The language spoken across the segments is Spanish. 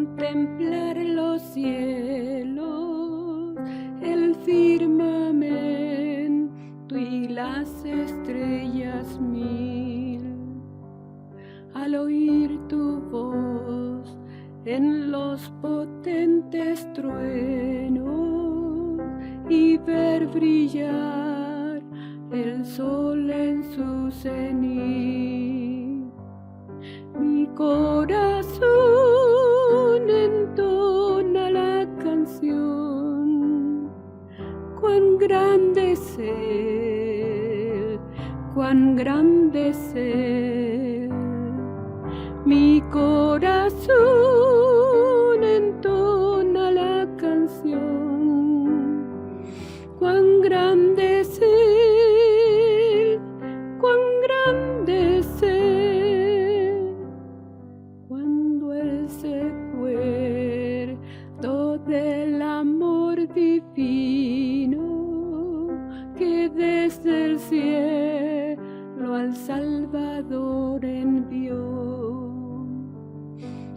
contemplar los cielos, el firmamento y las estrellas mil. Al oír tu voz en los potentes truenos y ver brillar el sol en su cenit, mi corazón entona la canción. Cuán grande es Él, cuán grande es Él. Mi corazón entona la canción. Cuán grande es Él, cuán grande es Él. Cuando Él se acuerda del amor divino que desde el cielo al Salvador envió.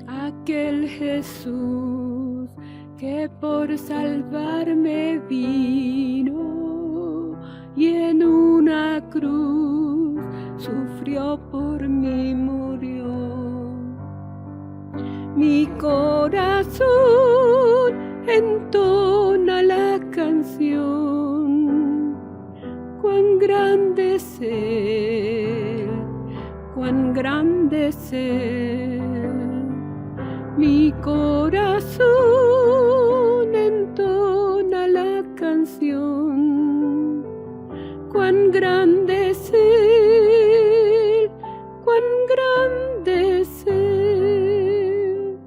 Aquel Jesús que por salvarme vino y en una cruz sufrió por mí, murió. Mi corazón entona la canción. Cuán grande es Él, cuán grande es Él. Mi corazón entona la canción. Cuán grande es Él, cuán grande es Él.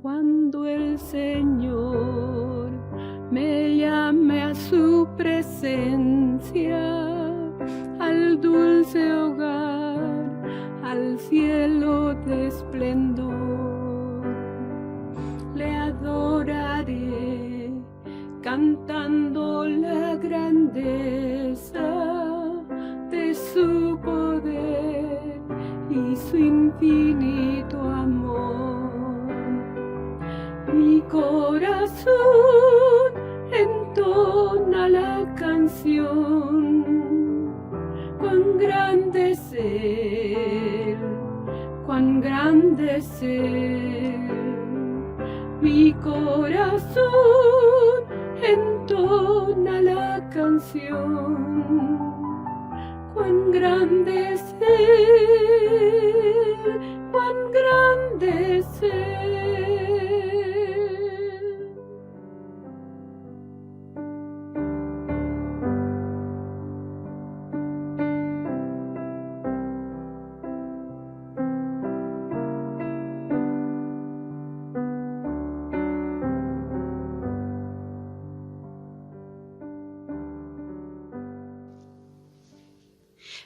Cuando el Señor me llame a su presencia, al dulce hogar, al cielo de esplendor, le adoraré cantando la grandeza de su poder y su infinito amor. Mi corazón entona la canción. Cuán grande es Él, cuán grande es Él. Mi corazón entona la canción. Cuán grande es Él, cuán grande es Él.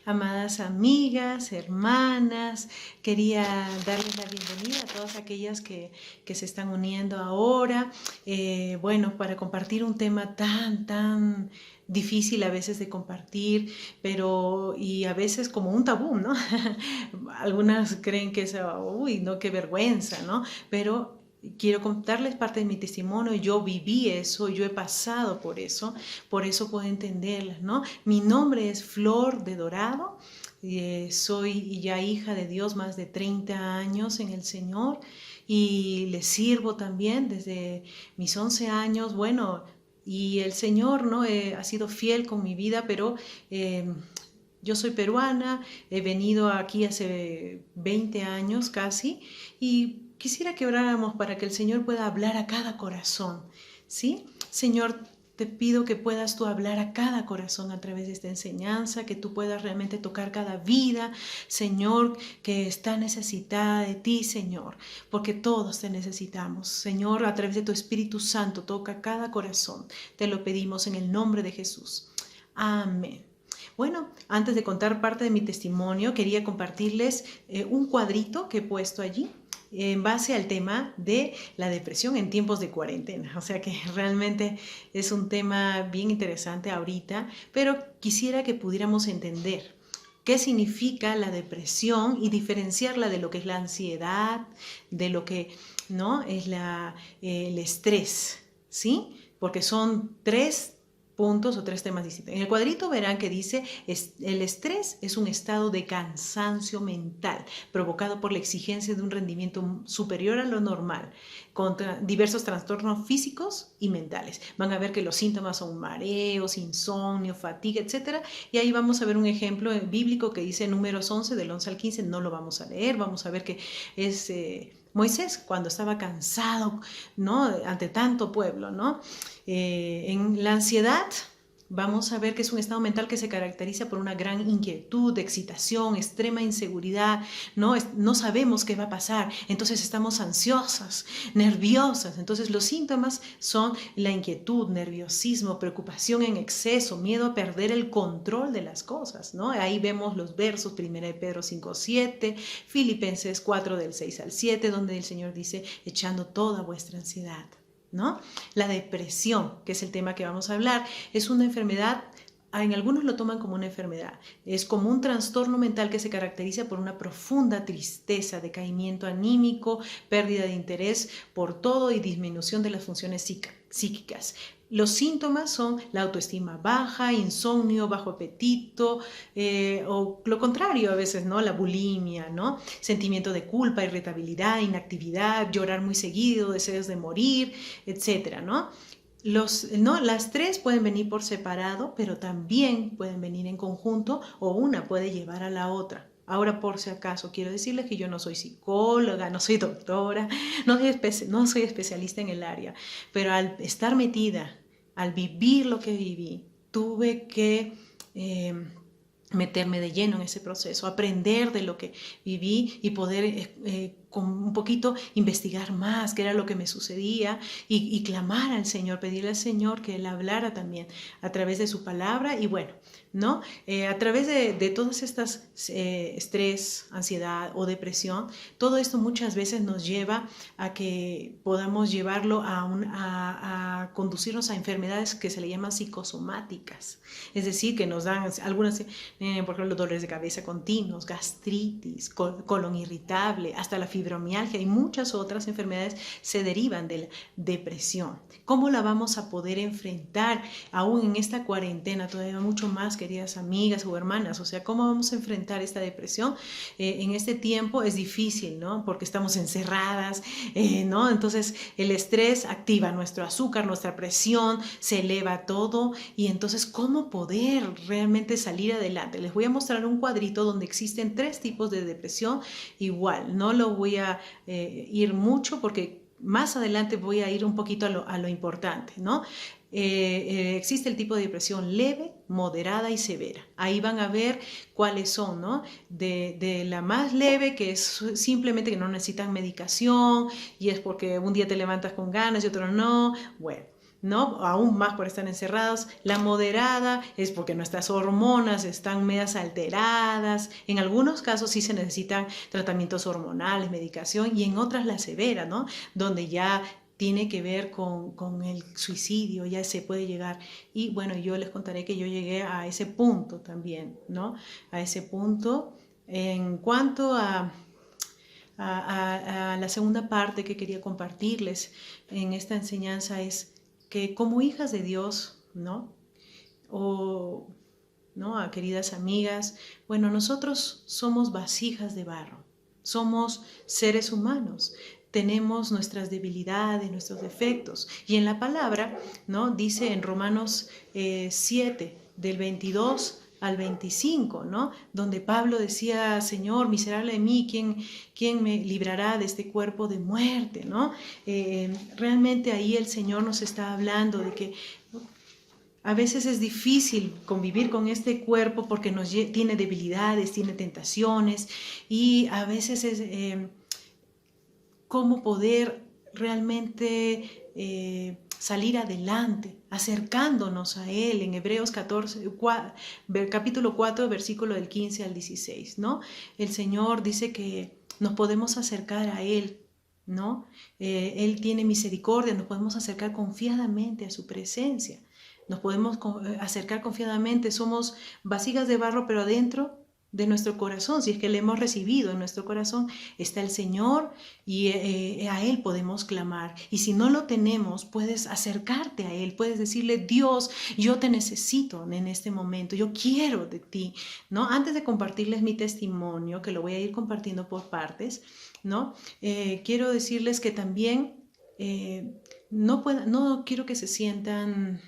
Amadas amigas, hermanas, quería darles la bienvenida a todas aquellas que se están uniendo ahora, para compartir un tema tan difícil a veces de compartir, y a veces como un tabú, ¿no? Algunas creen que es, uy, no, qué vergüenza, ¿no? Pero quiero contarles parte de mi testimonio. Yo viví eso, yo he pasado por eso puedo entenderlas, ¿no? Mi nombre es Flor de Dorado, soy ya hija de Dios más de 30 años en el Señor y le sirvo también desde mis 11 años, y el Señor, ¿no? Ha sido fiel con mi vida, pero yo soy peruana, he venido aquí hace 20 años casi, y quisiera que oráramos para que el Señor pueda hablar a cada corazón, ¿sí? Señor, te pido que puedas tú hablar a cada corazón a través de esta enseñanza, que tú puedas realmente tocar cada vida, Señor, que está necesitada de ti, Señor, porque todos te necesitamos. Señor, a través de tu Espíritu Santo, toca cada corazón. Te lo pedimos en el nombre de Jesús. Amén. Bueno, antes de contar parte de mi testimonio, quería compartirles un cuadrito que he puesto allí en base al tema de la depresión en tiempos de cuarentena. O sea que realmente es un tema bien interesante ahorita, pero quisiera que pudiéramos entender qué significa la depresión y diferenciarla de lo que es la ansiedad, de lo que no es el estrés, ¿sí? Porque son 3 puntos o 3 temas distintos. En el cuadrito verán que dice, el estrés es un estado de cansancio mental provocado por la exigencia de un rendimiento superior a lo normal, contra diversos trastornos físicos y mentales. Van a ver que los síntomas son mareos, insomnio, fatiga, etc. Y ahí vamos a ver un ejemplo bíblico que dice Números 11, del 11 al 15, no lo vamos a leer, vamos a ver que es Moisés cuando estaba cansado, ¿no? Ante tanto pueblo, ¿no? En la ansiedad vamos a ver que es un estado mental que se caracteriza por una gran inquietud, excitación, extrema inseguridad, no sabemos qué va a pasar, entonces estamos ansiosas, nerviosas. Entonces los síntomas son la inquietud, nerviosismo, preocupación en exceso, miedo a perder el control de las cosas, ¿no? Ahí vemos los versos 1 de Pedro 5:7, Filipenses 4 del 6 al 7, donde el Señor dice, echando toda vuestra ansiedad, ¿no? La depresión, que es el tema que vamos a hablar, es una enfermedad, en algunos lo toman como una enfermedad, es como un trastorno mental que se caracteriza por una profunda tristeza, decaimiento anímico, pérdida de interés por todo y disminución de las funciones psíquicas. Los síntomas son la autoestima baja, insomnio, bajo apetito, o lo contrario a veces, ¿no? La bulimia, ¿no? Sentimiento de culpa, irritabilidad, inactividad, llorar muy seguido, deseos de morir, etcétera, ¿no? Las 3 pueden venir por separado, pero también pueden venir en conjunto o una puede llevar a la otra. Ahora, por si acaso, quiero decirles que yo no soy psicóloga, no soy doctora, no soy especialista en el área, pero al estar metida, al vivir lo que viví, tuve que meterme de lleno en ese proceso, aprender de lo que viví y poder con un poquito investigar más qué era lo que me sucedía y clamar al Señor, pedirle al Señor que Él hablara también a través de su palabra. Y bueno, ¿no? A través de todas estas estrés, ansiedad o depresión, todo esto muchas veces nos lleva a que podamos llevarlo a conducirnos a enfermedades que se le llaman psicosomáticas, es decir, que nos dan algunas, por ejemplo, dolores de cabeza continuos, gastritis, colon irritable, hasta la fibromialgia y muchas otras enfermedades se derivan de la depresión. ¿Cómo la vamos a poder enfrentar aún en esta cuarentena? Todavía mucho más, queridas amigas o hermanas. O sea, ¿cómo vamos a enfrentar esta depresión? En este tiempo es difícil, ¿no? Porque estamos encerradas, ¿no? Entonces el estrés activa nuestro azúcar, nuestra presión, se eleva todo. Y entonces, ¿cómo poder realmente salir adelante? Les voy a mostrar un cuadrito donde existen 3 tipos de depresión. Igual, no lo voy a ir mucho porque más adelante voy a ir un poquito a lo importante, ¿no? Existe el tipo de depresión leve, moderada y severa. Ahí van a ver cuáles son, ¿no? De la más leve, que es simplemente que no necesitan medicación y es porque un día te levantas con ganas y otro no. Bueno, ¿no? Aún más por estar encerrados. La moderada es porque nuestras hormonas están medias alteradas. En algunos casos sí se necesitan tratamientos hormonales, medicación, y en otras la severa, ¿no? Donde ya tiene que ver con el suicidio, ya se puede llegar. Y bueno, yo les contaré que yo llegué a ese punto también, ¿no? A ese punto. En cuanto a la segunda parte que quería compartirles en esta enseñanza es que como hijas de Dios, ¿no? O, ¿no? A queridas amigas, bueno, nosotros somos vasijas de barro, somos seres humanos, tenemos nuestras debilidades, nuestros defectos. Y en la palabra, ¿no? Dice en Romanos 7, del 22 al 25, ¿no? Donde Pablo decía, Señor, miserable de mí, ¿quién me librará de este cuerpo de muerte, ¿no? Realmente ahí el Señor nos está hablando de que a veces es difícil convivir con este cuerpo porque tiene debilidades, tiene tentaciones, y a veces es cómo poder realmente salir adelante, acercándonos a Él en Hebreos capítulo 4, versículo del 15 al 16, ¿no? El Señor dice que nos podemos acercar a Él, ¿no? Él tiene misericordia, nos podemos acercar confiadamente a su presencia, nos podemos acercar confiadamente, somos vasijas de barro, pero adentro de nuestro corazón, si es que le hemos recibido en nuestro corazón, está el Señor y a Él podemos clamar. Y si no lo tenemos, puedes acercarte a Él, puedes decirle, Dios, yo te necesito en este momento, yo quiero de ti, ¿no? Antes de compartirles mi testimonio, que lo voy a ir compartiendo por partes, ¿no? Quiero decirles que también no quiero que se sientan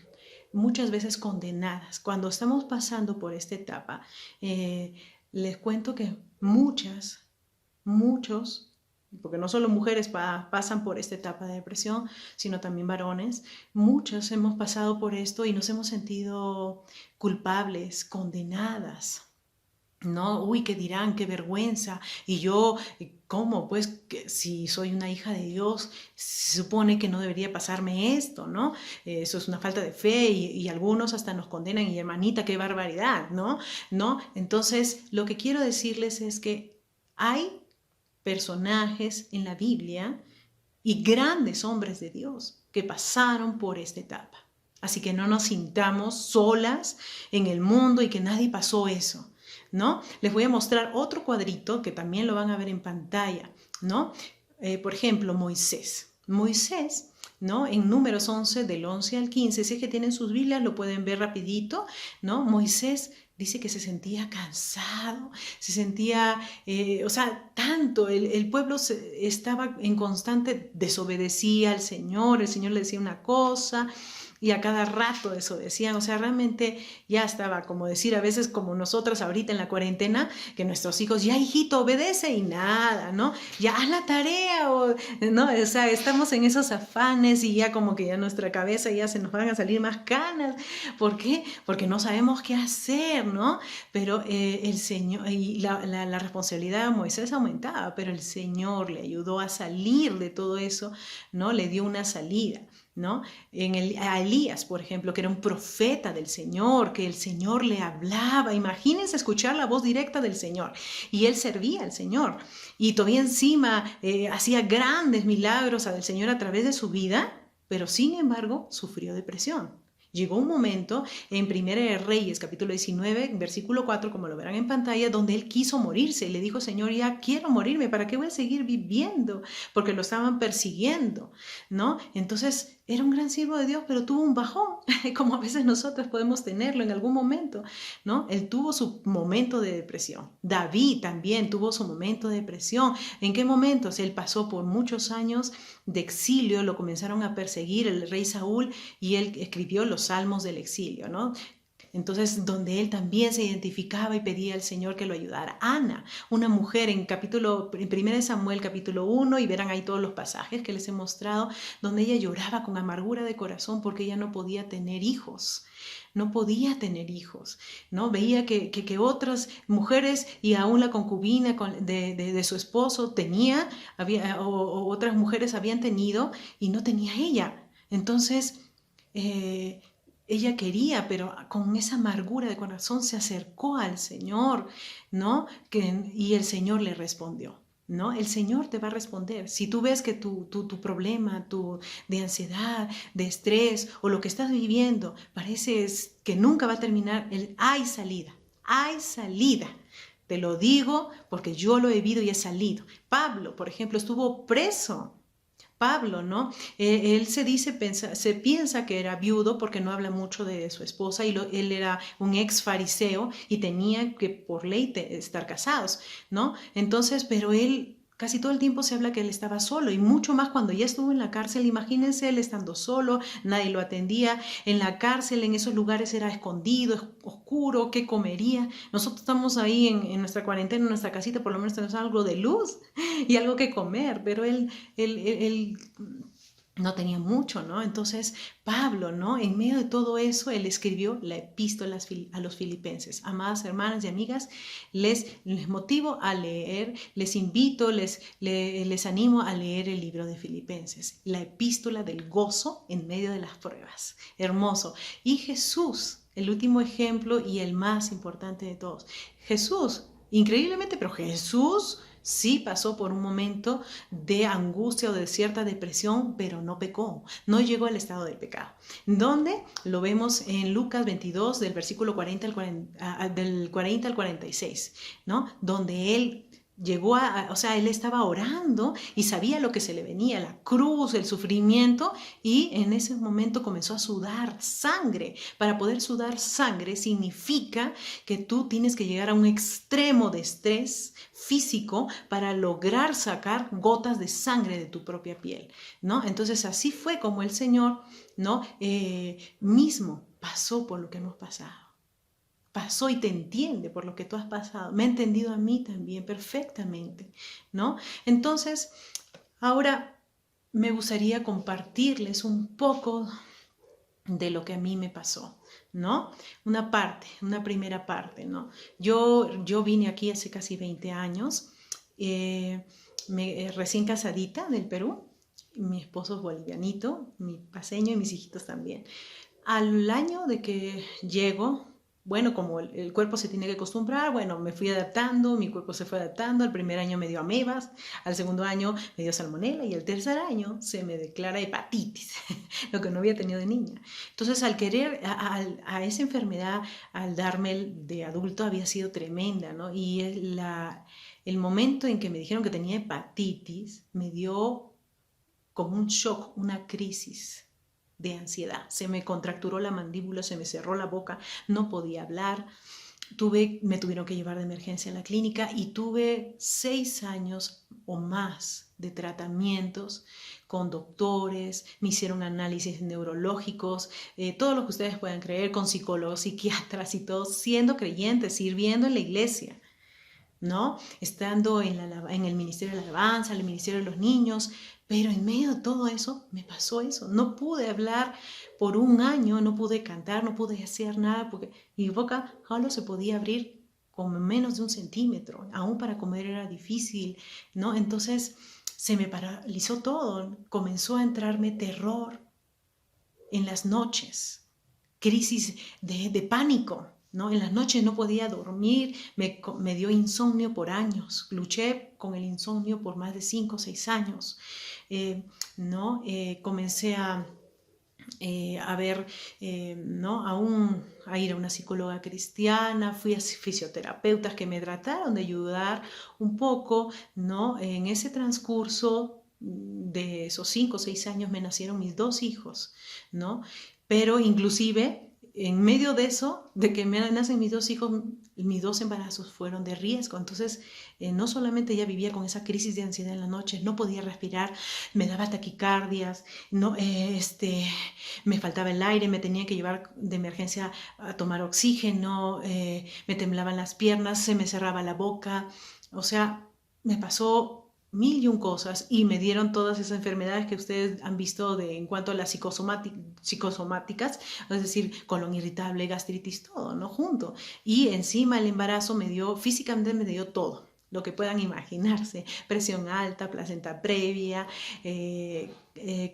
muchas veces condenadas. Cuando estamos pasando por esta etapa, les cuento que muchos, porque no solo mujeres pasan por esta etapa de depresión, sino también varones, muchos hemos pasado por esto y nos hemos sentido culpables, condenadas, ¿no? Uy, ¿qué dirán? ¡Qué vergüenza! Y yo, ¿cómo? Pues que si soy una hija de Dios, se supone que no debería pasarme esto, ¿no? Eso es una falta de fe y algunos hasta nos condenan y hermanita, qué barbaridad, ¿no? ¿No? Entonces, lo que quiero decirles es que hay personajes en la Biblia y grandes hombres de Dios que pasaron por esta etapa. Así que no nos sintamos solas en el mundo y que nadie pasó eso, ¿no? Les voy a mostrar otro cuadrito que también lo van a ver en pantalla, ¿no? Por ejemplo, Moisés, ¿no? En Números 11, del 11 al 15, si es que tienen sus Biblias, lo pueden ver rapidito, ¿no? Moisés dice que se sentía cansado, se sentía, tanto, el pueblo estaba en constante desobedecía al Señor, el Señor le decía una cosa, y a cada rato eso decían, o sea, realmente ya estaba, como decir a veces como nosotras ahorita en la cuarentena, que nuestros hijos, ya hijito, obedece y nada, ¿no? Ya haz la tarea, ¿no? O sea, estamos en esos afanes y ya como que ya nuestra cabeza ya se nos van a salir más canas. ¿Por qué? Porque no sabemos qué hacer, ¿no? Pero el Señor, y la responsabilidad de Moisés aumentaba, pero el Señor le ayudó a salir de todo eso, ¿no? Le dio una salida, ¿no? A Elías, por ejemplo, que era un profeta del Señor, que el Señor le hablaba. Imagínense escuchar la voz directa del Señor. Y él servía al Señor. Y todavía encima hacía grandes milagros al Señor a través de su vida, pero sin embargo sufrió depresión. Llegó un momento en Primera de Reyes, capítulo 19, versículo 4, como lo verán en pantalla, donde él quiso morirse y le dijo, Señor, ya quiero morirme, ¿para qué voy a seguir viviendo? Porque lo estaban persiguiendo, ¿no? Entonces, era un gran siervo de Dios, pero tuvo un bajón, como a veces nosotros podemos tenerlo en algún momento, ¿no? Él tuvo su momento de depresión. David también tuvo su momento de depresión. ¿En qué momentos? Él pasó por muchos años de exilio, lo comenzaron a perseguir el rey Saúl y él escribió los salmos del exilio, ¿no? Entonces, donde él también se identificaba y pedía al Señor que lo ayudara. Ana, una mujer en 1 Samuel capítulo 1, y verán ahí todos los pasajes que les he mostrado, donde ella lloraba con amargura de corazón porque ella no podía tener hijos. No podía tener hijos, ¿no? Veía que otras mujeres y aún la concubina de su esposo o otras mujeres habían tenido y no tenía ella. Entonces, ella quería, pero con esa amargura de corazón se acercó al Señor, ¿no? Y el Señor le respondió, ¿no? El Señor te va a responder. Si tú ves que tu problema de ansiedad, de estrés o lo que estás viviendo parece que nunca va a terminar, hay salida, hay salida. Te lo digo porque yo lo he vivido y he salido. Pablo, por ejemplo, estuvo preso. Pablo, ¿no? Él se piensa que era viudo porque no habla mucho de su esposa y él era un ex fariseo y tenía que por ley estar casados, ¿no? Entonces, pero él casi todo el tiempo se habla que él estaba solo y mucho más cuando ya estuvo en la cárcel. Imagínense él estando solo, nadie lo atendía. En la cárcel, en esos lugares era escondido, oscuro, ¿qué comería? Nosotros estamos ahí en nuestra cuarentena, en nuestra casita, por lo menos tenemos algo de luz y algo que comer, pero él no tenía mucho, ¿no? Entonces, Pablo, ¿no? En medio de todo eso, él escribió la epístola a los filipenses. Amadas hermanas y amigas, les motivo a leer, les invito, les animo a leer el libro de Filipenses, la epístola del gozo en medio de las pruebas. Hermoso. Y Jesús, el último ejemplo y el más importante de todos. Jesús, increíblemente, pero Jesús Sí pasó por un momento de angustia o de cierta depresión, pero no pecó, no llegó al estado del pecado. ¿Dónde? Lo vemos en Lucas 22, del versículo 40 del 40 al 46, ¿no? Donde él llegó o sea, él estaba orando y sabía lo que se le venía, la cruz, el sufrimiento, y en ese momento comenzó a sudar sangre. Para poder sudar sangre significa que tú tienes que llegar a un extremo de estrés físico para lograr sacar gotas de sangre de tu propia piel, ¿no? Entonces así fue como el Señor, ¿no? Mismo pasó por lo que hemos pasado. Pasó y te entiende por lo que tú has pasado. Me ha entendido a mí también perfectamente, ¿no? Entonces, ahora me gustaría compartirles un poco de lo que a mí me pasó, ¿no? Una primera parte, ¿no? Yo vine aquí hace casi 20 años, recién casadita del Perú. Mi esposo es bolivianito, mi paseño y mis hijitos también. Al año de que llego, bueno, como el cuerpo se tiene que acostumbrar, bueno, me fui adaptando, mi cuerpo se fue adaptando. Al primer año me dio amebas, al segundo año me dio salmonela y al tercer año se me declara hepatitis, lo que no había tenido de niña. Entonces, al querer, a esa enfermedad, al darme de adulto, había sido tremenda, ¿no? Y el momento en que me dijeron que tenía hepatitis, me dio como un shock, una crisis de ansiedad. Se me contracturó la mandíbula, se me cerró la boca, no podía hablar. Me tuvieron que llevar de emergencia a la clínica y tuve 6 años o más de tratamientos con doctores, me hicieron análisis neurológicos, todo lo que ustedes puedan creer, con psicólogos, psiquiatras y todo, siendo creyentes, sirviendo en la iglesia, ¿no? Estando en el Ministerio de la Alabanza, en el Ministerio de los Niños, pero en medio de todo eso me pasó eso. No pude hablar por un año, no pude cantar, no pude hacer nada porque mi boca solo se podía abrir con menos de 1 centímetro. Aún para comer era difícil, ¿no? Entonces se me paralizó todo. Comenzó a entrarme terror en las noches, crisis de pánico, ¿no? En las noches no podía dormir, me dio insomnio por años. Luché con el insomnio por más de 5 o 6 años. ¿No? Comencé a ver, ¿no? A ir a una psicóloga cristiana, fui a fisioterapeutas que me trataron de ayudar un poco, ¿no? En ese transcurso de esos 5 o 6 años me nacieron mis 2 hijos, ¿no? Pero inclusive en medio de eso, de que me nacen mis 2 hijos, mis 2 embarazos fueron de riesgo. Entonces, no solamente ya vivía con esa crisis de ansiedad en la noche, no podía respirar, me daba taquicardias, no, me faltaba el aire, me tenía que llevar de emergencia a tomar oxígeno, me temblaban las piernas, se me cerraba la boca. O sea, me pasó 1001 cosas y me dieron todas esas enfermedades que ustedes han visto en cuanto a las psicosomáticas, es decir, colon irritable, gastritis, todo, ¿no? Junto. Y encima el embarazo físicamente me dio todo, lo que puedan imaginarse, presión alta, placenta previa,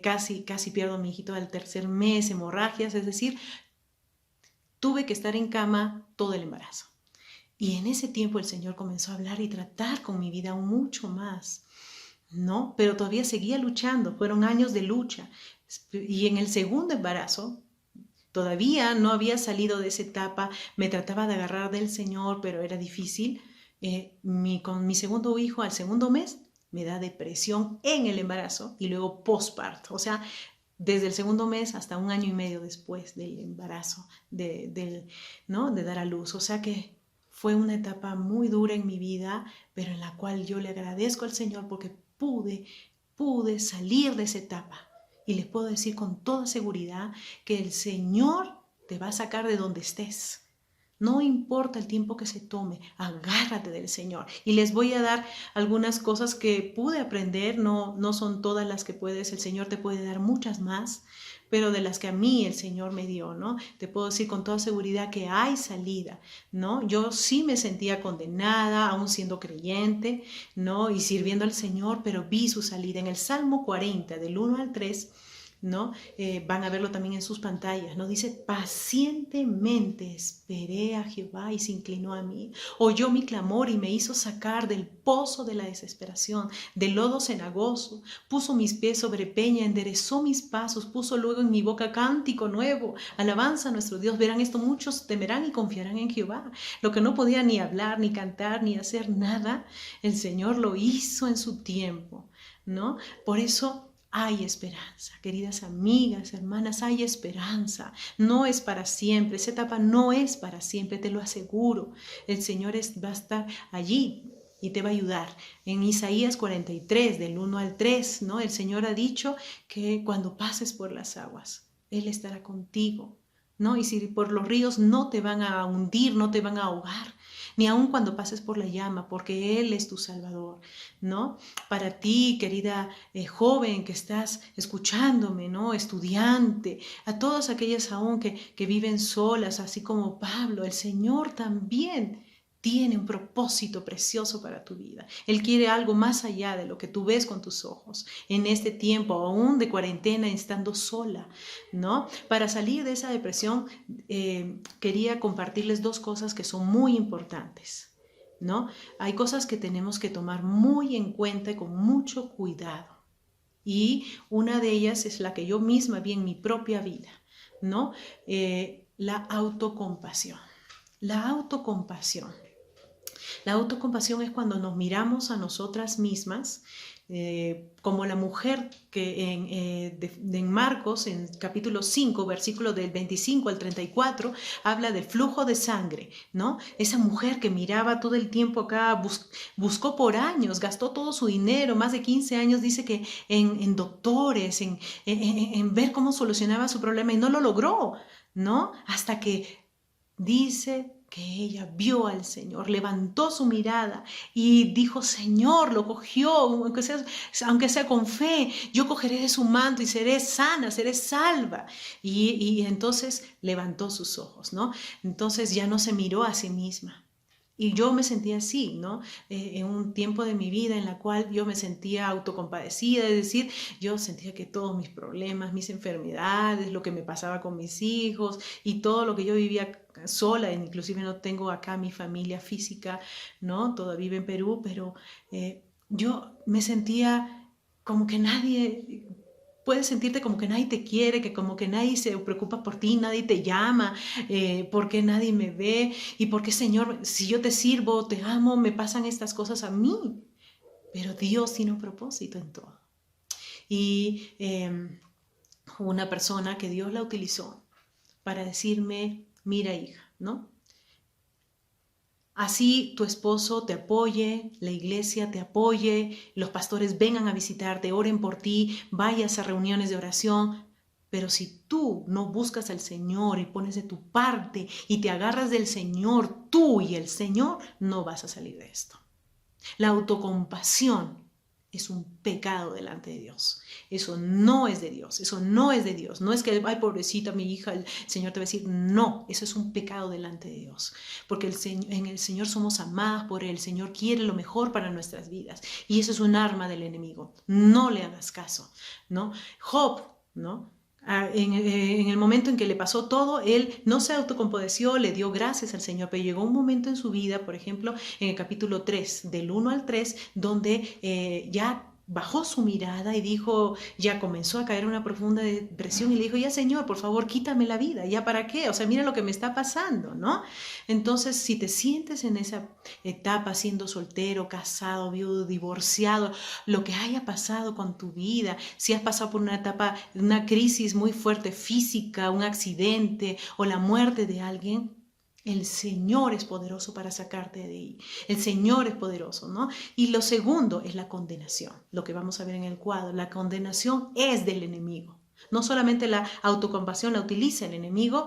casi pierdo a mi hijito al 3er mes, hemorragias, es decir, tuve que estar en cama todo el embarazo. Y en ese tiempo el Señor comenzó a hablar y tratar con mi vida aún mucho más, ¿no? Pero todavía seguía luchando, fueron años de lucha. Y en el segundo embarazo, todavía no había salido de esa etapa, me trataba de agarrar del Señor, pero era difícil. Con mi segundo hijo, al segundo mes, me da depresión en el embarazo y luego postparto, o sea, desde el segundo mes hasta 1 año y medio después del embarazo, ¿no? De dar a luz. O sea que fue una etapa muy dura en mi vida, pero en la cual yo le agradezco al Señor porque pude salir de esa etapa. Y les puedo decir con toda seguridad que el Señor te va a sacar de donde estés. No importa el tiempo que se tome, agárrate del Señor. Y les voy a dar algunas cosas que pude aprender, no son todas las que puedes, el Señor te puede dar muchas más, pero de las que a mí el Señor me dio, ¿no? Te puedo decir con toda seguridad que hay salida, ¿no? Yo sí me sentía condenada, aún siendo creyente, ¿no? Y sirviendo al Señor, pero vi su salida. En el Salmo 40, del 1 al 3, ¿no? Van a verlo también en sus pantallas, ¿no? Dice, pacientemente esperé a Jehová y se inclinó a mí, oyó mi clamor y me hizo sacar del pozo de la desesperación, del lodo cenagoso, puso mis pies sobre peña, enderezó mis pasos, puso luego en mi boca cántico nuevo, alabanza a nuestro Dios. Verán esto, muchos temerán y confiarán en Jehová. Lo que no podía ni hablar, ni cantar, ni hacer nada, el Señor lo hizo en su tiempo, ¿no? Por eso hay esperanza, queridas amigas, hermanas, hay esperanza. No es para siempre, esa etapa no es para siempre, te lo aseguro. El Señor va a estar allí y te va a ayudar. En Isaías 43, del 1 al 3, ¿no? El Señor ha dicho que cuando pases por las aguas, Él estará contigo, ¿no? Y si por los ríos no te van a hundir, no te van a ahogar, ni aun cuando pases por la llama, porque Él es tu Salvador, ¿no? Para ti, querida joven que estás escuchándome, ¿no? Estudiante, a todas aquellas aún que viven solas, así como Pablo, el Señor también tiene un propósito precioso para tu vida. Él quiere algo más allá de lo que tú ves con tus ojos en este tiempo, aún de cuarentena, estando sola, ¿no? Para salir de esa depresión, quería compartirles dos cosas que son muy importantes, ¿no? Hay cosas que tenemos que tomar muy en cuenta y con mucho cuidado. Y una de ellas es la que yo misma vi en mi propia vida, ¿no? La autocompasión. La autocompasión. La autocompasión es cuando nos miramos a nosotras mismas, como la mujer que en Marcos, en capítulo 5, versículo del 25 al 34, habla del flujo de sangre, ¿no? Esa mujer que miraba todo el tiempo acá, buscó por años, gastó todo su dinero, más de 15 años, dice que en doctores, en ver cómo solucionaba su problema y no lo logró, ¿no? Hasta que dice que ella vio al Señor, levantó su mirada y dijo, Señor, lo cogió, aunque sea con fe, yo cogeré de su manto y seré sana, seré salva. Y entonces levantó sus ojos, ¿no? Entonces ya no se miró a sí misma. Y yo me sentía así, ¿no? En un tiempo de mi vida en la cual yo me sentía autocompadecida, es decir, yo sentía que todos mis problemas, mis enfermedades, lo que me pasaba con mis hijos y todo lo que yo vivía sola, inclusive no tengo acá mi familia física, ¿no? Toda vive en Perú, pero yo me sentía como que nadie... Puedes sentirte como que nadie te quiere, que como que nadie se preocupa por ti, nadie te llama, porque nadie me ve y porque, Señor, si yo te sirvo, te amo, me pasan estas cosas a mí. Pero Dios tiene un propósito en todo. Y una persona que Dios la utilizó para decirme, mira hija, ¿no? Así tu esposo te apoye, la iglesia te apoye, los pastores vengan a visitarte, oren por ti, vayas a reuniones de oración. Pero si tú no buscas al Señor y pones de tu parte y te agarras del Señor, tú y el Señor, no vas a salir de esto. La autocompasión es un pecado delante de Dios. Eso no es de Dios, eso no es de Dios. No es que, ay, pobrecita mi hija, el Señor te va a decir, no, eso es un pecado delante de Dios. Porque en el Señor somos amadas por Él, el Señor quiere lo mejor para nuestras vidas. Y eso es un arma del enemigo. No le hagas caso, ¿no? Job, ¿no? En el momento en que le pasó todo, él no se autocompadeció, le dio gracias al Señor, pero llegó un momento en su vida, por ejemplo, en el capítulo 3, del 1 al 3, donde ya bajó su mirada y dijo, ya comenzó a caer una profunda depresión y le dijo, ya Señor, por favor, quítame la vida, ¿ya para qué? O sea, mira lo que me está pasando, ¿no? Entonces, si te sientes en esa etapa, siendo soltero, casado, viudo, divorciado, lo que haya pasado con tu vida, si has pasado por una etapa, una crisis muy fuerte física, un accidente o la muerte de alguien, el Señor es poderoso para sacarte de ahí. El Señor es poderoso, ¿no? Y lo segundo es la condenación, lo que vamos a ver en el cuadro. La condenación es del enemigo. No solamente la autocompasión la utiliza el enemigo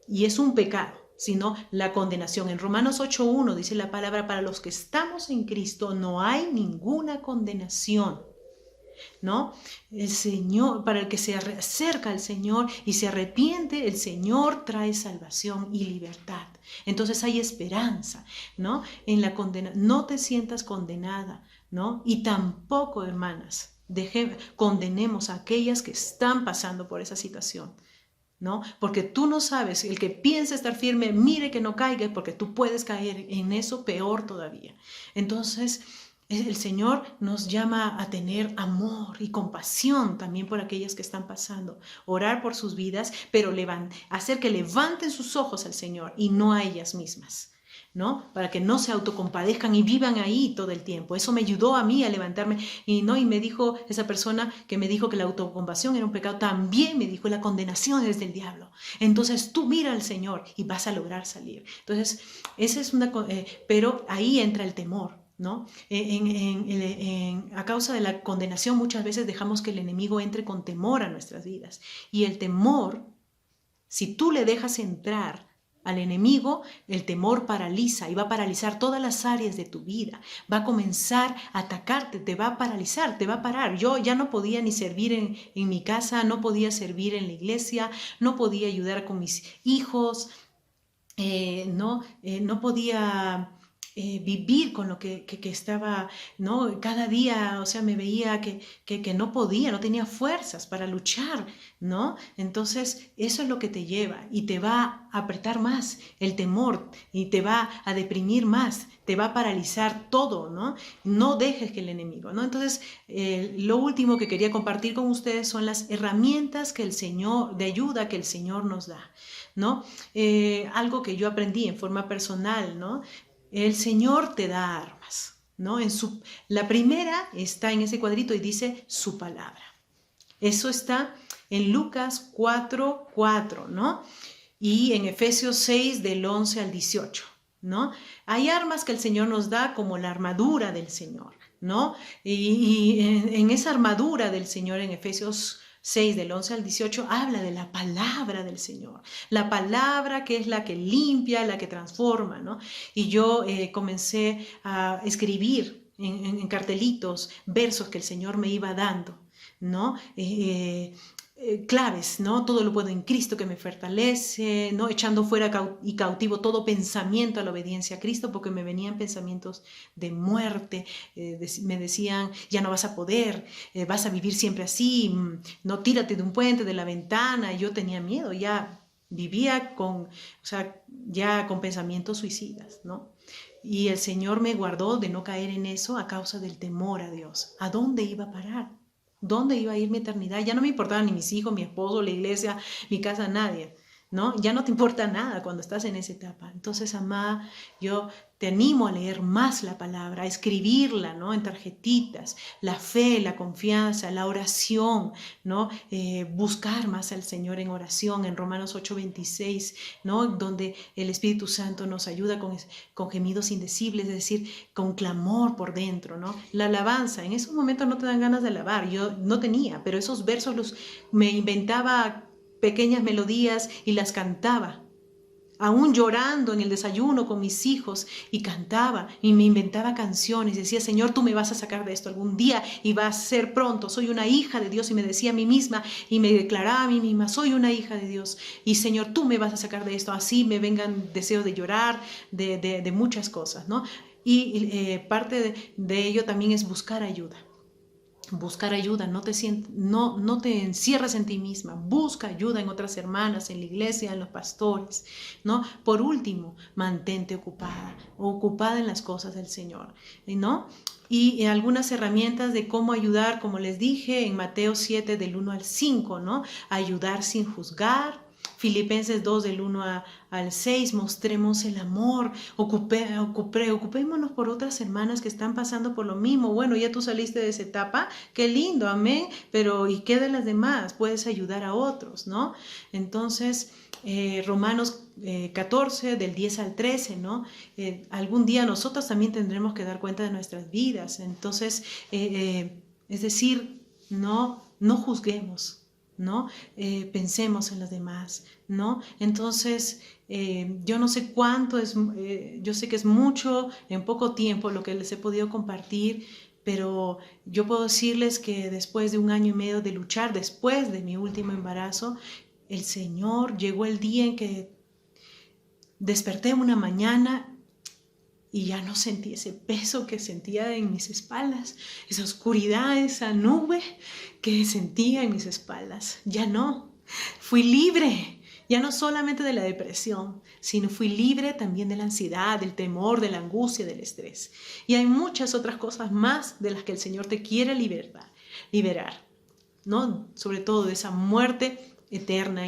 y es un pecado, sino la condenación. En Romanos 8:1 dice la palabra, para los que estamos en Cristo no hay ninguna condenación, ¿no? El Señor, para el que se acerca al Señor y se arrepiente, el Señor trae salvación y libertad. Entonces hay esperanza, ¿no? En la condena, no te sientas condenada, ¿no? Y tampoco, hermanas, condenemos a aquellas que están pasando por esa situación, ¿no? Porque tú no sabes, el que piensa estar firme, mire que no caiga, porque tú puedes caer en eso peor todavía. Entonces, el Señor nos llama a tener amor y compasión también por aquellas que están pasando, orar por sus vidas, pero hacer que levanten sus ojos al Señor y no a ellas mismas, ¿no? Para que no se autocompadezcan y vivan ahí todo el tiempo. Eso me ayudó a mí a levantarme y me dijo esa persona que me dijo que la autocompasión era un pecado, también me dijo la condenación es del diablo. Entonces tú mira al Señor y vas a lograr salir. Entonces, esa es pero ahí entra el temor, ¿no? A causa de la condenación muchas veces dejamos que el enemigo entre con temor a nuestras vidas. Y el temor, si tú le dejas entrar al enemigo, el temor paraliza y va a paralizar todas las áreas de tu vida. Va a comenzar a atacarte, te va a paralizar, te va a parar. Yo ya no podía ni servir en mi casa, no podía servir en la iglesia, no podía ayudar con mis hijos, no podía vivir con lo que estaba, ¿no? Cada día, o sea, me veía que no podía, no tenía fuerzas para luchar, ¿no? Entonces, eso es lo que te lleva y te va a apretar más el temor y te va a deprimir más, te va a paralizar todo, ¿no? No dejes que el enemigo, ¿no? Entonces, lo último que quería compartir con ustedes son las herramientas que el Señor, de ayuda que el Señor nos da, ¿no? Algo que yo aprendí en forma personal, ¿no? El Señor te da armas, ¿no? La primera está en ese cuadrito y dice su palabra. Eso está en Lucas 4:4, ¿no? Y en Efesios 6 del 11 al 18, ¿no? Hay armas que el Señor nos da como la armadura del Señor, ¿no? Y en esa armadura del Señor en Efesios 6 del 11 al 18 habla de la palabra del Señor, la palabra que es la que limpia, la que transforma, ¿no? Y yo comencé a escribir en cartelitos versos que el Señor me iba dando, ¿no? Claves, ¿no? Todo lo puedo en Cristo que me fortalece, ¿no? Echando fuera y cautivo todo pensamiento a la obediencia a Cristo, porque me venían pensamientos de muerte, me decían, ya no vas a poder, vas a vivir siempre así, no, tírate de un puente, de la ventana. Yo tenía miedo, ya vivía ya con pensamientos suicidas, ¿no? Y el Señor me guardó de no caer en eso a causa del temor a Dios. ¿A dónde iba a parar? ¿Dónde iba a ir mi eternidad? Ya no me importaban ni mis hijos, mi esposo, la iglesia, mi casa, nadie, ¿no? Ya no te importa nada cuando estás en esa etapa. Entonces, amada, yo te animo a leer más la palabra, a escribirla, ¿no? En tarjetitas, la fe, la confianza, la oración, ¿no? Buscar más al Señor en oración, en Romanos 8:26, ¿no? Donde el Espíritu Santo nos ayuda con gemidos indecibles, es decir, con clamor por dentro, ¿no? La alabanza, en esos momentos no te dan ganas de alabar, yo no tenía, pero esos versos me inventaba pequeñas melodías y las cantaba, aún llorando en el desayuno con mis hijos, y cantaba y me inventaba canciones, decía, Señor, tú me vas a sacar de esto algún día y va a ser pronto, soy una hija de Dios, y me decía a mí misma y me declaraba a mí misma, soy una hija de Dios y Señor, tú me vas a sacar de esto, así me vengan deseos de llorar, de muchas cosas, ¿no? Y parte de ello también es buscar ayuda. Buscar ayuda, no te encierres en ti misma, busca ayuda en otras hermanas, en la iglesia, en los pastores, ¿no? Por último, mantente ocupada en las cosas del Señor, ¿no? Y algunas herramientas de cómo ayudar, como les dije, en Mateo 7 del 1 al 5, ¿no? Ayudar sin juzgar. Filipenses 2 del 1 al 6, mostremos el amor, ocupémonos por otras hermanas que están pasando por lo mismo. Bueno, ya tú saliste de esa etapa, qué lindo, amén, pero ¿y qué de las demás? Puedes ayudar a otros, ¿no? Entonces, Romanos 14 del 10 al 13, ¿no? Algún día nosotros también tendremos que dar cuenta de nuestras vidas. Entonces, es decir, no juzguemos, ¿no? Pensemos en los demás, ¿no? Entonces, yo no sé cuánto es, yo sé que es mucho en poco tiempo lo que les he podido compartir, pero yo puedo decirles que después de 1 año y medio de luchar, después de mi último embarazo, el Señor, llegó el día en que desperté una mañana y ya no sentí ese peso que sentía en mis espaldas, esa oscuridad, esa nube que sentía en mis espaldas. Ya no, fui libre, ya no solamente de la depresión, sino fui libre también de la ansiedad, del temor, de la angustia, del estrés. Y hay muchas otras cosas más de las que el Señor te quiere liberar, ¿no? Sobre todo de esa muerte eterna.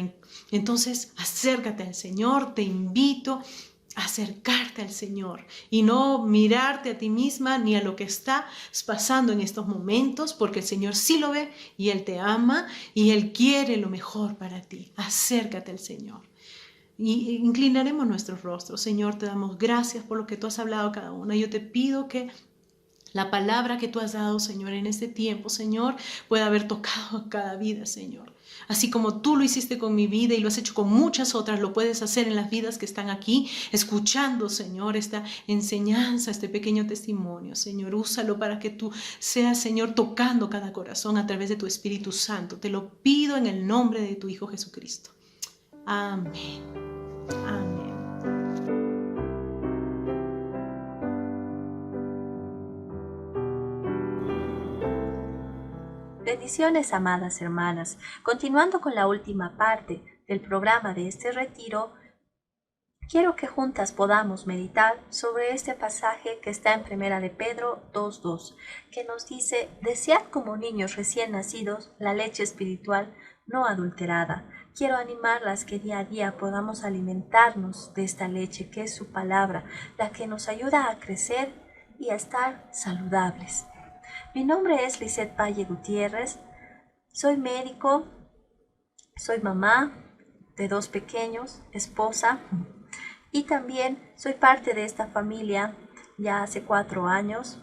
Entonces, acércate al Señor, te invito a acercarte al Señor y no mirarte a ti misma ni a lo que estás pasando en estos momentos, porque el Señor sí lo ve y Él te ama y Él quiere lo mejor para ti. Acércate al Señor. Y inclinaremos nuestros rostros. Señor, te damos gracias por lo que tú has hablado a cada una. Yo te pido que la palabra que tú has dado, Señor, en este tiempo, Señor, pueda haber tocado cada vida, Señor. Así como tú lo hiciste con mi vida y lo has hecho con muchas otras, lo puedes hacer en las vidas que están aquí, escuchando, Señor, esta enseñanza, este pequeño testimonio. Señor, úsalo para que tú seas, Señor, tocando cada corazón a través de tu Espíritu Santo. Te lo pido en el nombre de tu Hijo Jesucristo. Amén. Amén. Bendiciones, amadas hermanas. Continuando con la última parte del programa de este retiro, quiero que juntas podamos meditar sobre este pasaje que está en Primera de Pedro 2:2, que nos dice: desead como niños recién nacidos la leche espiritual no adulterada. Quiero animarlas que día a día podamos alimentarnos de esta leche que es su palabra, la que nos ayuda a crecer y a estar saludables. Mi nombre es Lisette Valle Gutiérrez, soy médico, soy mamá de 2 pequeños, esposa, y también soy parte de esta familia ya hace 4 años,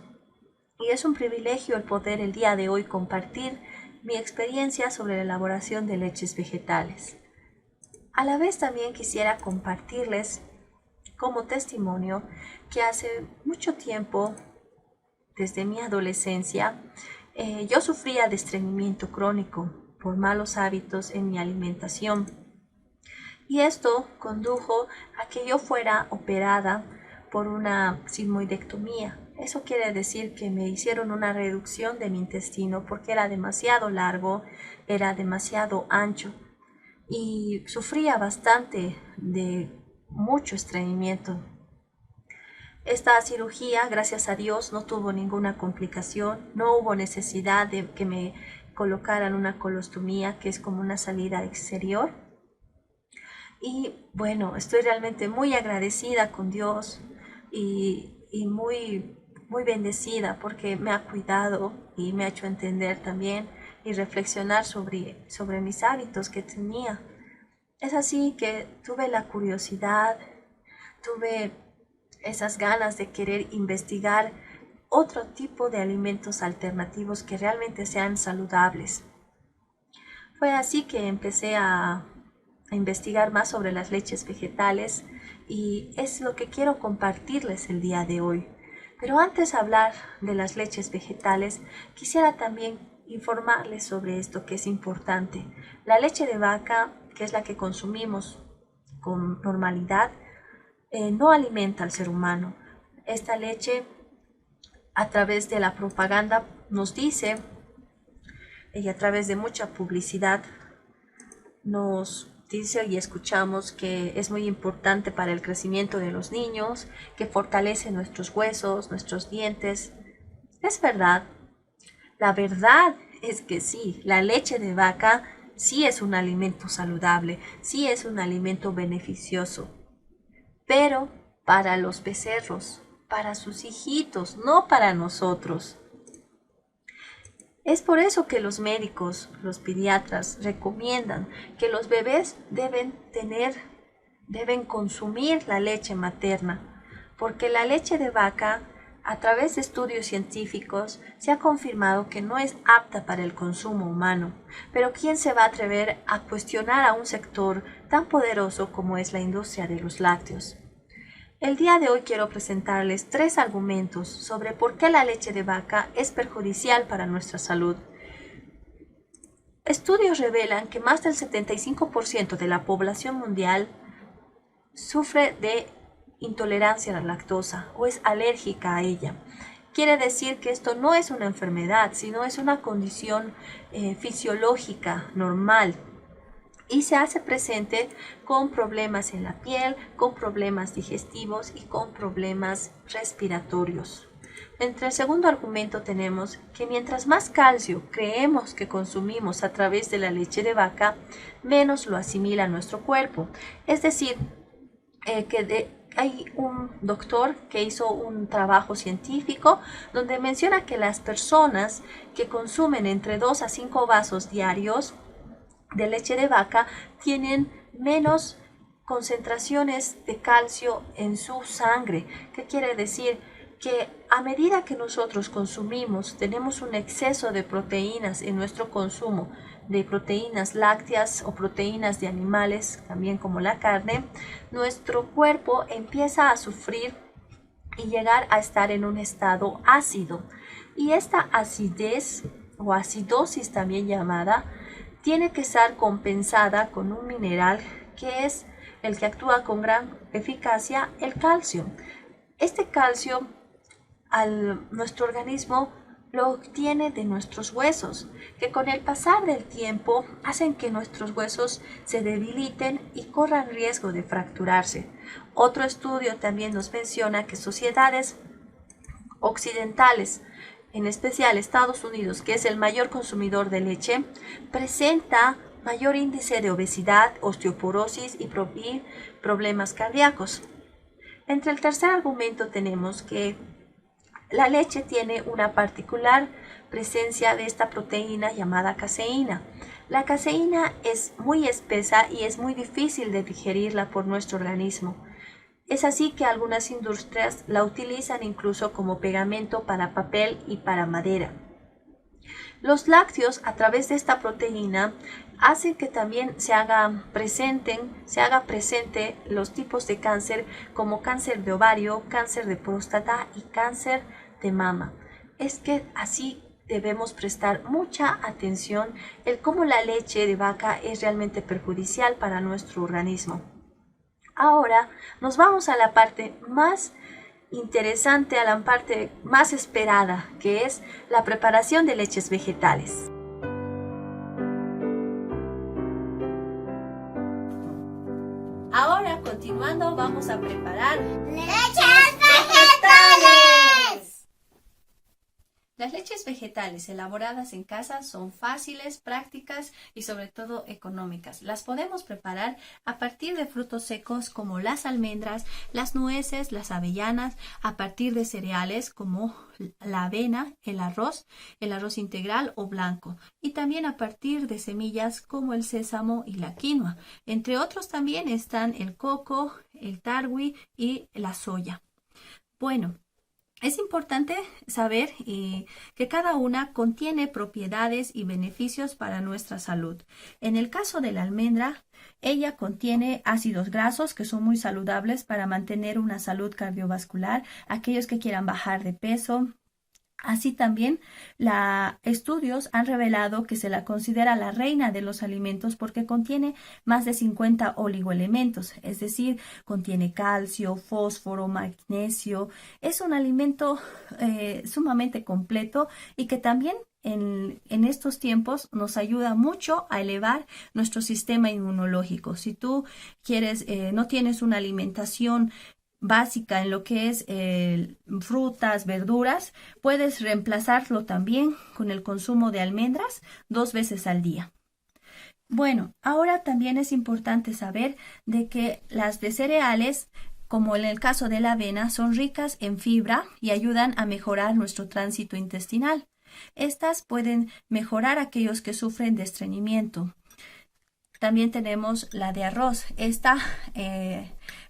y es un privilegio el poder el día de hoy compartir mi experiencia sobre la elaboración de leches vegetales. A la vez también quisiera compartirles como testimonio que hace mucho tiempo, desde mi adolescencia, yo sufría de estreñimiento crónico por malos hábitos en mi alimentación. Y esto condujo a que yo fuera operada por una sigmoidectomía. Eso quiere decir que me hicieron una reducción de mi intestino porque era demasiado largo, era demasiado ancho y sufría bastante de mucho estreñimiento. Esta cirugía, gracias a Dios, no tuvo ninguna complicación, no hubo necesidad de que me colocaran una colostomía, que es como una salida exterior. Y bueno, estoy realmente muy agradecida con Dios y muy bendecida porque me ha cuidado y me ha hecho entender también y reflexionar sobre mis hábitos que tenía. Es así que tuve la curiosidad, tuve esas ganas de querer investigar otro tipo de alimentos alternativos que realmente sean saludables. Fue así que empecé a investigar más sobre las leches vegetales y es lo que quiero compartirles el día de hoy. Pero antes de hablar de las leches vegetales, quisiera también informarles sobre esto que es importante. La leche de vaca, que es la que consumimos con normalidad, no alimenta al ser humano. Esta leche, a través de la propaganda, nos dice, y a través de mucha publicidad, nos dice y escuchamos que es muy importante para el crecimiento de los niños, que fortalece nuestros huesos, nuestros dientes. Es verdad. La verdad es que sí, la leche de vaca sí es un alimento saludable, sí es un alimento beneficioso. Pero para los becerros, para sus hijitos, no para nosotros. Es por eso que los médicos, los pediatras, recomiendan que los bebés deben consumir la leche materna, porque la leche de vaca, a través de estudios científicos, se ha confirmado que no es apta para el consumo humano. Pero ¿quién se va a atrever a cuestionar a un sector tan poderoso como es la industria de los lácteos? El día de hoy quiero presentarles 3 argumentos sobre por qué la leche de vaca es perjudicial para nuestra salud. Estudios revelan que más del 75% de la población mundial sufre de intolerancia a la lactosa o es alérgica a ella. Quiere decir que esto no es una enfermedad, sino es una condición fisiológica normal y se hace presente con problemas en la piel, con problemas digestivos y con problemas respiratorios. Entre el segundo argumento tenemos que mientras más calcio creemos que consumimos a través de la leche de vaca, menos lo asimila nuestro cuerpo. Es decir, hay un doctor que hizo un trabajo científico donde menciona que las personas que consumen entre 2 a 5 vasos diarios de leche de vaca tienen menos concentraciones de calcio en su sangre. ¿Qué quiere decir? Que a medida que nosotros consumimos, tenemos un exceso de proteínas en nuestro consumo, de proteínas lácteas o proteínas de animales, también como la carne, nuestro cuerpo empieza a sufrir y llegar a estar en un estado ácido. Y esta acidez o acidosis también llamada, tiene que ser compensada con un mineral que es el que actúa con gran eficacia, el calcio. Este calcio nuestro organismo lo obtiene de nuestros huesos, que con el pasar del tiempo hacen que nuestros huesos se debiliten y corran riesgo de fracturarse. Otro estudio también nos menciona que sociedades occidentales, en especial Estados Unidos, que es el mayor consumidor de leche, presenta mayor índice de obesidad, osteoporosis y problemas cardíacos. Entre el tercer argumento tenemos que la leche tiene una particular presencia de esta proteína llamada caseína. La caseína es muy espesa y es muy difícil de digerirla por nuestro organismo. Es así que algunas industrias la utilizan incluso como pegamento para papel y para madera. Los lácteos, a través de esta proteína, hacen que también se haga presente los tipos de cáncer como cáncer de ovario, cáncer de próstata y cáncer de mama. Es que así debemos prestar mucha atención en cómo la leche de vaca es realmente perjudicial para nuestro organismo. Ahora nos vamos a la parte más interesante, a la parte más esperada, que es la preparación de leches vegetales. Ahora, continuando, vamos a preparar ¡leches vegetales! Las leches vegetales elaboradas en casa son fáciles, prácticas y sobre todo económicas. Las podemos preparar a partir de frutos secos como las almendras, las nueces, las avellanas, a partir de cereales como la avena, el arroz integral o blanco, y también a partir de semillas como el sésamo y la quinoa. Entre otros también están el coco, el tarwi y la soya. Bueno, es importante saber que cada una contiene propiedades y beneficios para nuestra salud. En el caso de la almendra, ella contiene ácidos grasos que son muy saludables para mantener una salud cardiovascular, aquellos que quieran bajar de peso. Así también, estudios han revelado que se la considera la reina de los alimentos porque contiene más de 50 oligoelementos, es decir, contiene calcio, fósforo, magnesio. Es un alimento sumamente completo y que también en estos tiempos nos ayuda mucho a elevar nuestro sistema inmunológico. Si tú no tienes una alimentación básica en lo que es frutas, verduras, puedes reemplazarlo también con el consumo de almendras 2 veces al día. Bueno, ahora también es importante saber de que las de cereales, como en el caso de la avena, son ricas en fibra y ayudan a mejorar nuestro tránsito intestinal. Estas pueden mejorar a aquellos que sufren de estreñimiento. También tenemos la de arroz. Esta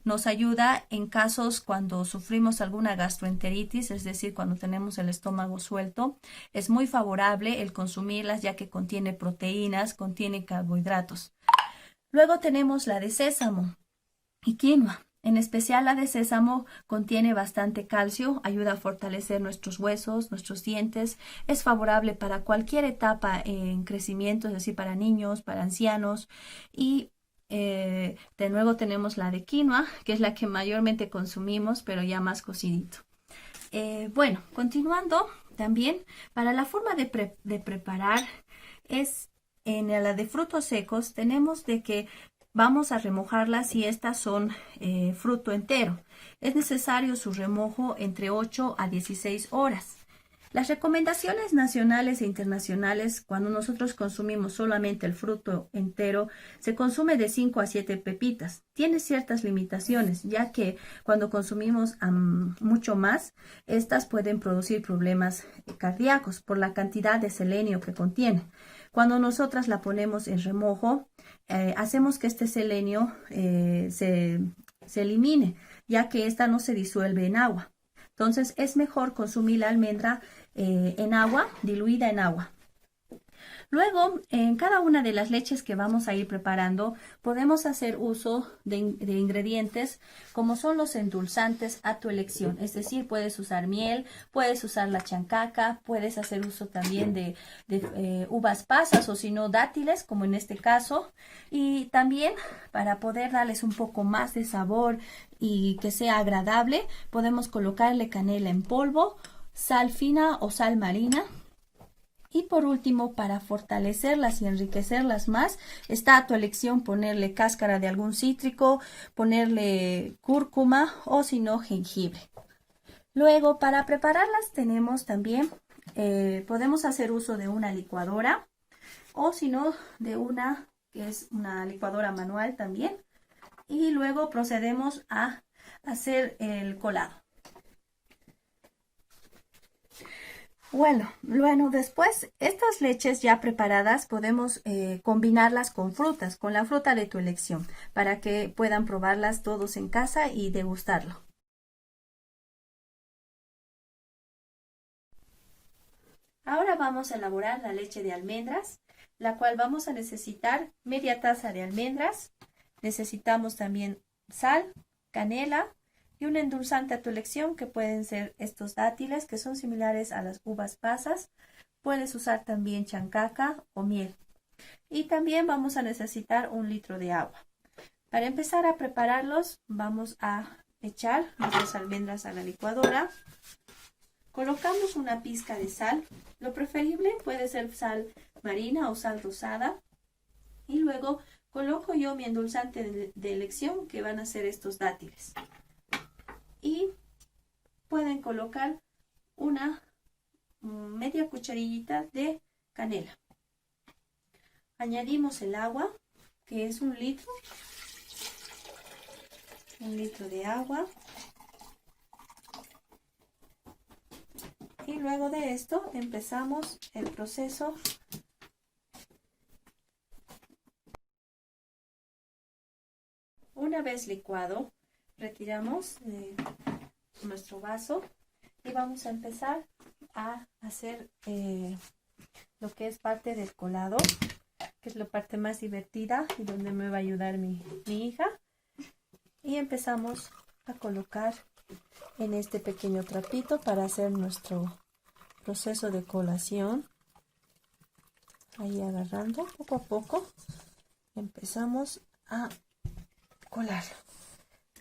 nos ayuda en casos cuando sufrimos alguna gastroenteritis, es decir, cuando tenemos el estómago suelto. Es muy favorable el consumirlas ya que contiene proteínas, contiene carbohidratos. Luego tenemos la de sésamo y quinoa. En especial la de sésamo contiene bastante calcio, ayuda a fortalecer nuestros huesos, nuestros dientes. Es favorable para cualquier etapa en crecimiento, es decir, para niños, para ancianos. Y de nuevo tenemos la de quinoa, que es la que mayormente consumimos, pero ya más cocidito. Bueno, continuando también, para la forma de preparar es en la de frutos secos, tenemos de que vamos a remojarlas si estas son fruto entero. Es necesario su remojo entre 8 a 16 horas. Las recomendaciones nacionales e internacionales, cuando nosotros consumimos solamente el fruto entero, se consume de 5 a 7 pepitas. Tiene ciertas limitaciones, ya que cuando consumimos mucho más, estas pueden producir problemas cardíacos por la cantidad de selenio que contiene. Cuando nosotras la ponemos en remojo, hacemos que este selenio se elimine, ya que esta no se disuelve en agua. Entonces es mejor consumir la almendra en agua, diluida en agua. Luego, en cada una de las leches que vamos a ir preparando, podemos hacer uso de ingredientes como son los endulzantes a tu elección. Es decir, puedes usar miel, puedes usar la chancaca, puedes hacer uso también de uvas pasas o si no dátiles, como en este caso. Y también para poder darles un poco más de sabor y que sea agradable, podemos colocarle canela en polvo, sal fina o sal marina. Y por último, para fortalecerlas y enriquecerlas más, está a tu elección ponerle cáscara de algún cítrico, ponerle cúrcuma o si no, jengibre. Luego, para prepararlas tenemos también, podemos hacer uso de una licuadora o si no, de una que es una licuadora manual también. Y luego procedemos a hacer el colado. Bueno, después estas leches ya preparadas podemos combinarlas con frutas, con la fruta de tu elección, para que puedan probarlas todos en casa y degustarlo. Ahora vamos a elaborar la leche de almendras, la cual vamos a necesitar media taza de almendras. Necesitamos también sal, canela y un endulzante a tu elección, que pueden ser estos dátiles, que son similares a las uvas pasas. Puedes usar también chancaca o miel. Y también vamos a necesitar 1 litro de agua. Para empezar a prepararlos, vamos a echar nuestras almendras a la licuadora. Colocamos una pizca de sal. Lo preferible puede ser sal marina o sal rosada. Y luego coloco yo mi endulzante de elección, que van a ser estos dátiles. Y pueden colocar una media cucharillita de canela. Añadimos el agua, que es 1 litro. 1 litro de agua. Y luego de esto empezamos el proceso . Una vez licuado, retiramos nuestro vaso y vamos a empezar a hacer lo que es parte del colado, que es la parte más divertida y donde me va a ayudar mi hija. Y empezamos a colocar en este pequeño trapito para hacer nuestro proceso de colación. Ahí agarrando poco a poco empezamos a colarlo.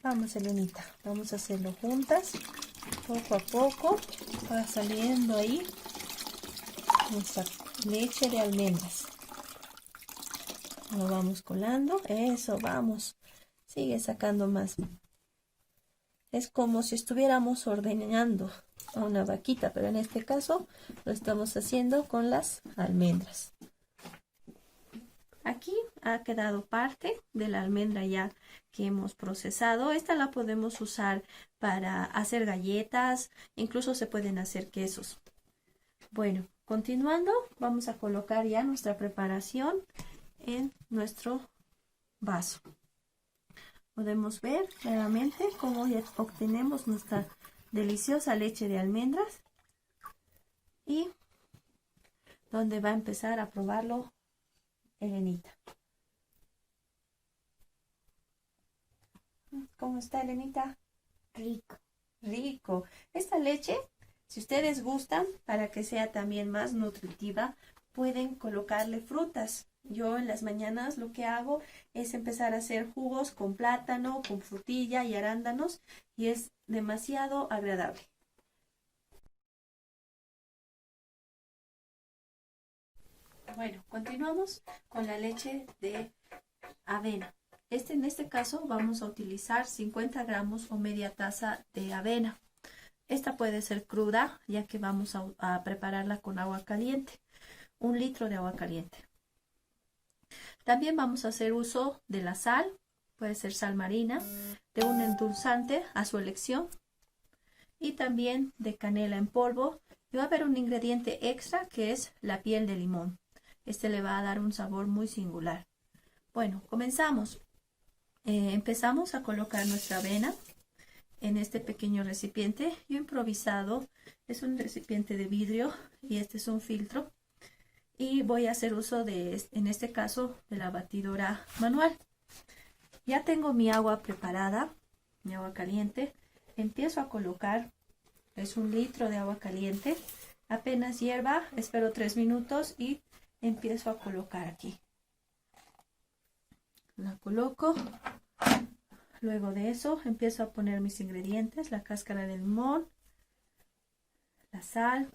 Vamos, Elenita, vamos a hacerlo juntas, poco a poco. Va saliendo ahí nuestra leche de almendras. Lo vamos colando, eso, vamos. Sigue sacando más. Es como si estuviéramos ordeñando a una vaquita, pero en este caso lo estamos haciendo con las almendras. Aquí ha quedado parte de la almendra ya que hemos procesado. Esta la podemos usar para hacer galletas, incluso se pueden hacer quesos. Bueno, continuando, vamos a colocar ya nuestra preparación en nuestro vaso. Podemos ver claramente cómo ya obtenemos nuestra deliciosa leche de almendras y donde va a empezar a probarlo Elenita. ¿Cómo está, Elenita? Rico. Rico. Esta leche, si ustedes gustan, para que sea también más nutritiva, pueden colocarle frutas. Yo en las mañanas lo que hago es empezar a hacer jugos con plátano, con frutilla y arándanos y es demasiado agradable. Bueno, continuamos con la leche de avena. En este caso vamos a utilizar 50 gramos o media taza de avena. Esta puede ser cruda, ya que vamos a prepararla con agua caliente. 1 litro de agua caliente. También vamos a hacer uso de la sal, puede ser sal marina, de un endulzante a su elección y también de canela en polvo. Y va a haber un ingrediente extra que es la piel de limón. Este le va a dar un sabor muy singular. Bueno, comenzamos. Empezamos a colocar nuestra avena en este pequeño recipiente. Yo he improvisado, es un recipiente de vidrio y este es un filtro. Y voy a hacer uso en este caso, de la batidora manual. Ya tengo mi agua preparada, mi agua caliente. Empiezo a colocar, es 1 litro de agua caliente. Apenas hierva, espero 3 minutos y empiezo a colocar aquí. La coloco. Luego de eso empiezo a poner mis ingredientes, la cáscara de limón, la sal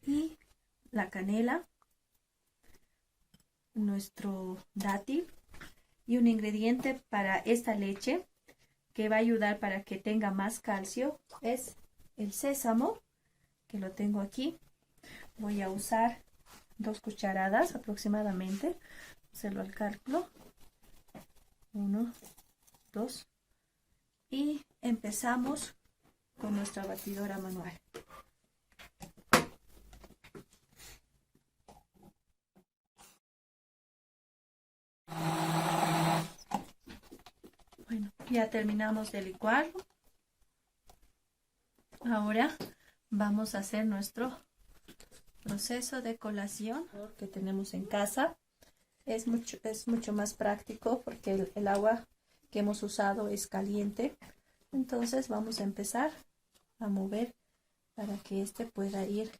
y la canela, nuestro dátil y un ingrediente para esta leche que va a ayudar para que tenga más calcio es el sésamo, que lo tengo aquí. Voy a usar 2 cucharadas aproximadamente, hacerlo al cálculo, 1, 2 y empezamos con nuestra batidora manual. Bueno, ya terminamos de licuarlo. Ahora vamos a hacer nuestro proceso de colación que tenemos en casa. Es mucho más práctico porque el agua que hemos usado es caliente. Entonces vamos a empezar a mover para que este pueda ir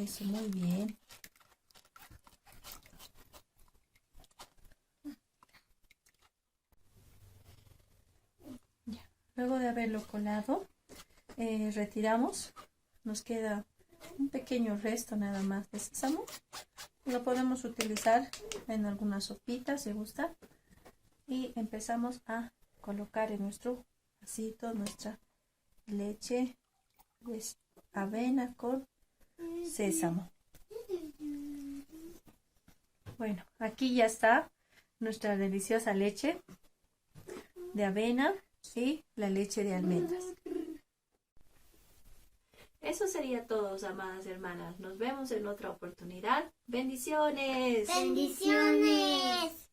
eso, muy bien. Luego de haberlo colado, retiramos. Nos queda un pequeño resto nada más de sésamo. Lo podemos utilizar en algunas sopitas si gusta. Y empezamos a colocar en nuestro vasito nuestra leche de avena con sésamo. Bueno, aquí ya está nuestra deliciosa leche de avena y la leche de almendras. Eso sería todo, amadas hermanas. Nos vemos en otra oportunidad. ¡Bendiciones! ¡Bendiciones!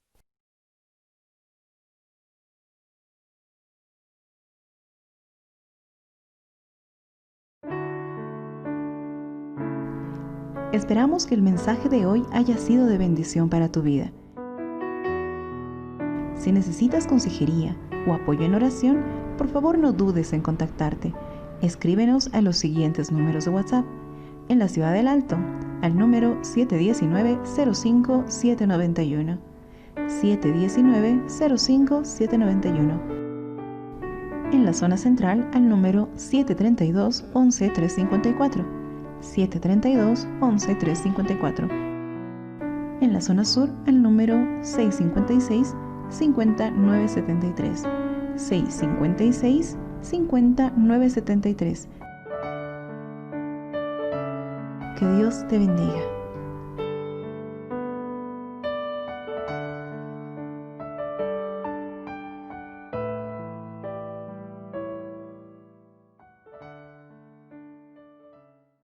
Esperamos que el mensaje de hoy haya sido de bendición para tu vida. Si necesitas consejería o apoyo en oración, por favor no dudes en contactarte. Escríbenos a los siguientes números de WhatsApp. En la Ciudad del Alto, al número 719-05-791. 719-05-791. En la zona central, al número 732-11-354. 732-11-354. En la zona sur, al número 656-5973. 656-5973. Que Dios te bendiga.